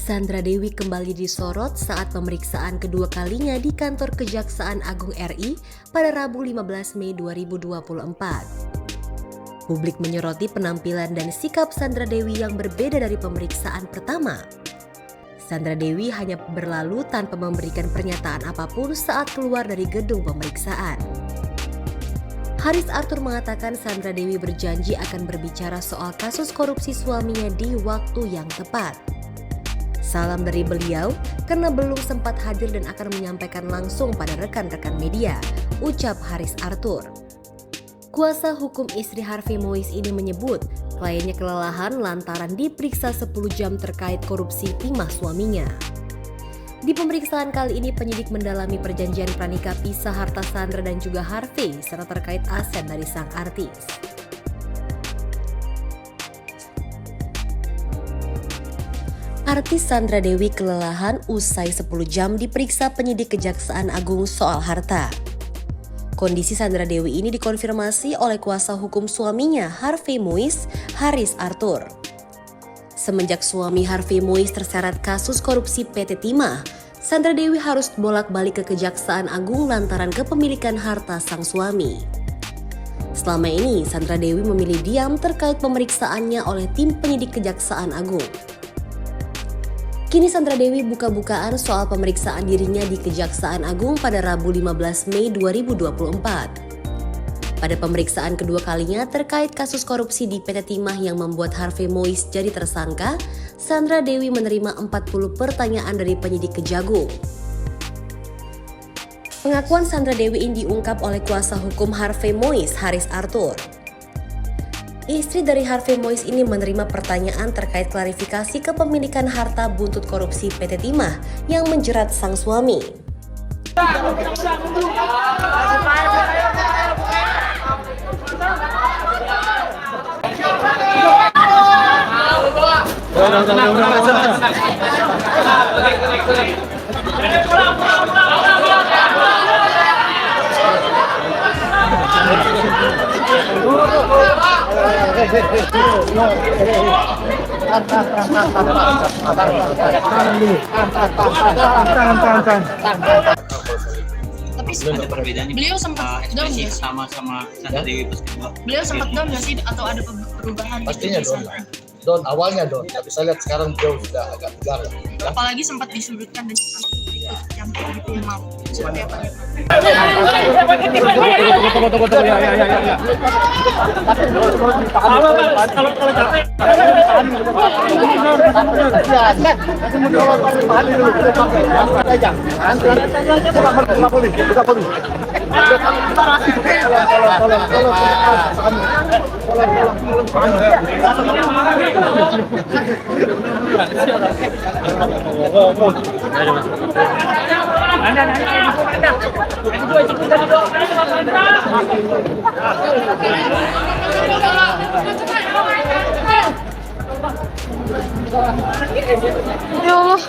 Sandra Dewi kembali disorot saat pemeriksaan kedua kalinya di kantor Kejaksaan Agung RI pada Rabu 15 Mei 2024. Publik menyoroti penampilan dan sikap Sandra Dewi yang berbeda dari pemeriksaan pertama. Sandra Dewi hanya berlalu tanpa memberikan pernyataan apapun saat keluar dari gedung pemeriksaan. Haris Arthur mengatakan Sandra Dewi berjanji akan berbicara soal kasus korupsi suaminya di waktu yang tepat. Salam dari beliau karena belum sempat hadir dan akan menyampaikan langsung pada rekan-rekan media, ucap Haris Arthur. Kuasa hukum istri Harvey Mois ini menyebut kliennya kelelahan lantaran diperiksa 10 jam terkait korupsi timah suaminya. Di pemeriksaan kali ini penyidik mendalami perjanjian pranikah pisah harta Sandra dan juga Harvey serta terkait aset dari sang artis. Artis Sandra Dewi kelelahan usai 10 jam diperiksa penyidik Kejaksaan Agung soal harta. Kondisi Sandra Dewi ini dikonfirmasi oleh kuasa hukum suaminya Harvey Mois, Haris Arthur. Semenjak suami Harvey Mois terseret kasus korupsi PT Timah, Sandra Dewi harus bolak-balik ke Kejaksaan Agung lantaran kepemilikan harta sang suami. Selama ini Sandra Dewi memilih diam terkait pemeriksaannya oleh tim penyidik Kejaksaan Agung. Kini Sandra Dewi buka-bukaan soal pemeriksaan dirinya di Kejaksaan Agung pada Rabu 15 Mei 2024. Pada pemeriksaan kedua kalinya terkait kasus korupsi di PT Timah yang membuat Harvey Mois jadi tersangka, Sandra Dewi menerima 40 pertanyaan dari penyidik Kejagung. Pengakuan Sandra Dewi ini diungkap oleh kuasa hukum Harvey Mois, Haris Arthur. Istri dari Harvey Mois ini menerima pertanyaan terkait klarifikasi kepemilikan harta buntut korupsi PT Timah yang menjerat sang suami. Tapi ada perbedaan. Beliau sempat down nggak sih? Sama Sandra Dewi pas kedua. Beliau sempat down nggak sih atau ada perubahan? Pastinya down awalnya down, tapi saya lihat sekarang jauh sudah agak tegar. Apalagi sempat disudutkan dan ikut campur gitu mau seperti apa gitu? Ya Allah.